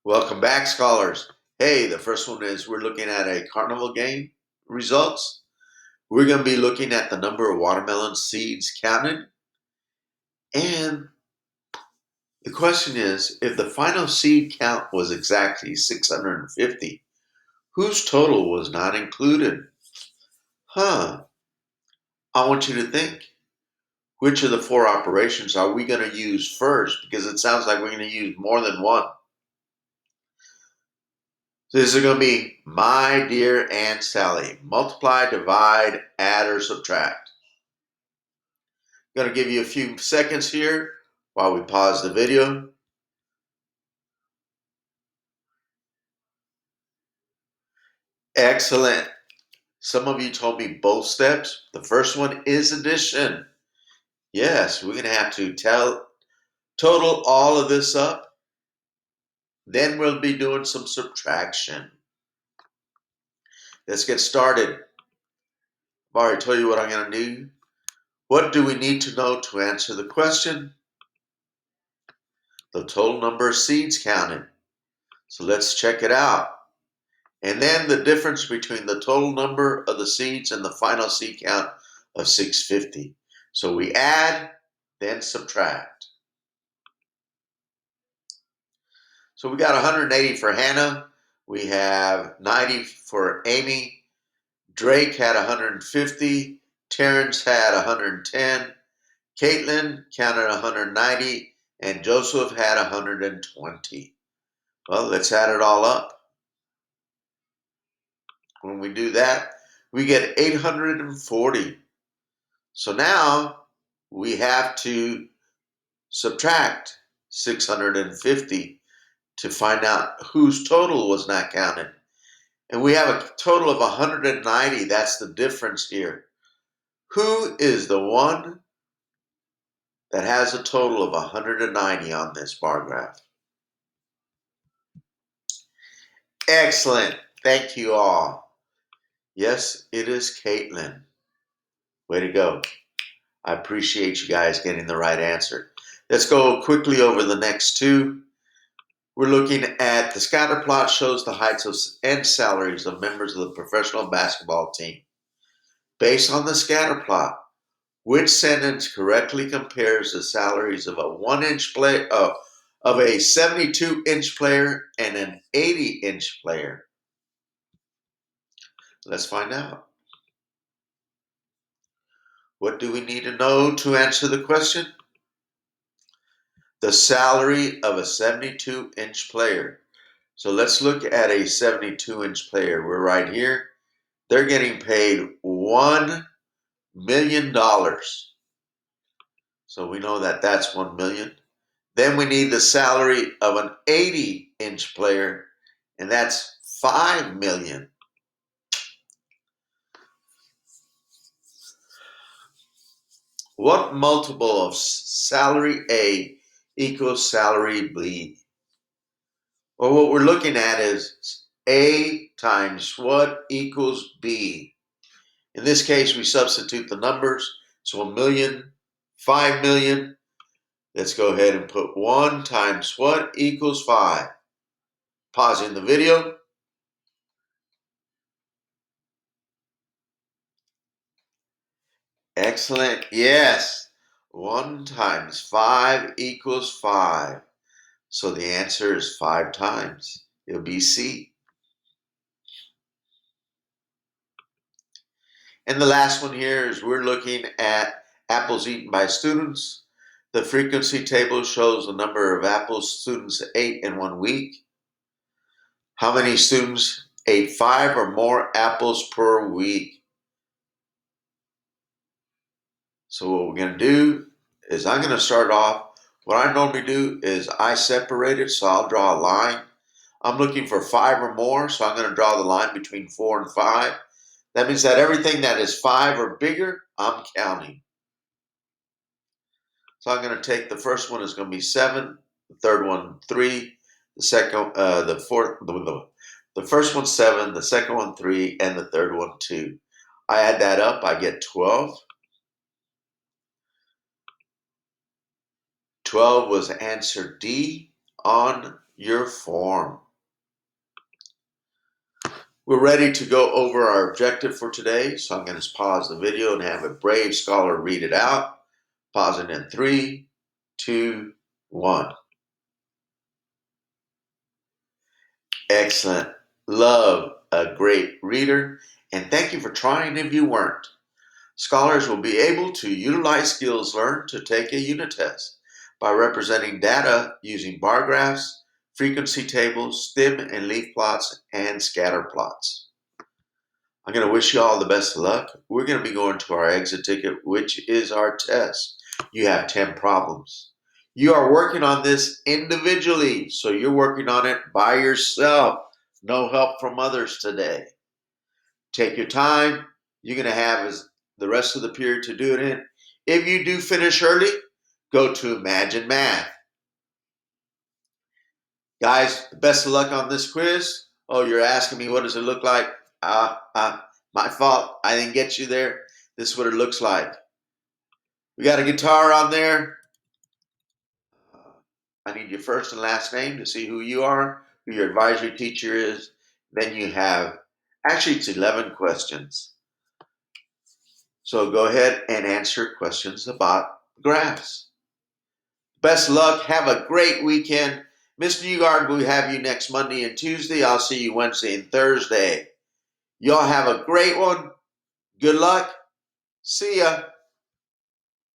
Welcome back, scholars. Hey, the first one is we're looking at a carnival game results. We're going to be looking at the number of watermelon seeds counted. And the question is, if the final seed count was exactly 650, whose total was not included? I want you to think. Which of the four operations are we going to use first? Because it sounds like we're going to use more than one. So this is going to be my dear Aunt Sally. Multiply, divide, add, or subtract. I'm going to give you a few seconds here while we pause the video. Excellent. Some of you told me both steps. The first one is addition. Yes, we're going to have to total all of this up. Then we'll be doing some subtraction. Let's get started. I've already told you what I'm going to do. What do we need to know to answer the question? The total number of seeds counted. So let's check it out. And then the difference between the total number of the seeds and the final seed count of 650. So we add, then subtract. So we got 180 for Hannah. We have 90 for Amy. Drake had 150. Terrence had 110. Caitlin counted 190. And Joseph had 120. Well, let's add it all up. When we do that, we get 840. So now we have to subtract 650 to find out whose total was not counted. And we have a total of 190. That's the difference here. Who is the one that has a total of 190 on this bar graph? Excellent. Thank you all. Yes, it is Caitlin. Way to go. I appreciate you guys getting the right answer. Let's go quickly over the next two. We're looking at the scatter plot shows the heights and salaries of members of the professional basketball team. Based on the scatter plot, which sentence correctly compares the salaries of a 1-inch player of a 72-inch player and an 80-inch player? Let's find out. What do we need to know to answer the question? The salary of a 72-inch player. So let's look at a 72-inch player. We're right here. They're getting paid $1 million. So we know that that's 1 million. Then we need the salary of an 80-inch player, and that's 5 million. What multiple of salary A equals salary B? Well, what we're looking at is A times what equals B. In this case, we substitute the numbers. So 1 million, 5 million. Let's go ahead and put 1 times what equals 5. Pausing the video. Excellent. Yes. 1 times 5 equals 5. So the answer is 5 times. It'll be C. And the last one here is we're looking at apples eaten by students. The frequency table shows the number of apples students ate in 1 week. How many students ate 5 or more apples per week? So what we're going to do is I'm going to start off. What I normally do is I separate it, so I'll draw a line. I'm looking for 5 or more, so I'm going to draw the line between 4 and 5. That means that everything that is 5 or bigger, I'm counting. So I'm going to take the first one is going to be 7, the third one 3, the first one 7, the second one 3, and the third one 2. I add that up, I get 12. 12 was answer D on your form. We're ready to go over our objective for today, so I'm going to pause the video and have a brave scholar read it out. Pause it in 3, 2, 1. Excellent. Love a great reader, and thank you for trying if you weren't. Scholars will be able to utilize skills learned to take a unit test by representing data using bar graphs, frequency tables, stem and leaf plots, and scatter plots. I'm going to wish you all the best of luck. We're going to be going to our exit ticket, which is our test. You have 10 problems. You are working on this individually, so you're working on it by yourself. No help from others today. Take your time. You're going to have the rest of the period to do it in. If you do finish early, go to Imagine Math. Guys, best of luck on this quiz. Oh, you're asking me what does it look like? My fault. I didn't get you there. This is what it looks like. We got a guitar on there. I need your first and last name to see who you are, who your advisory teacher is. Then you have, actually it's 11 questions. So go ahead and answer questions about graphs. Best of luck. Have a great weekend. Miss Newgard, we'll have you next Monday and Tuesday. I'll see you Wednesday and Thursday. Y'all have a great one. Good luck. See ya.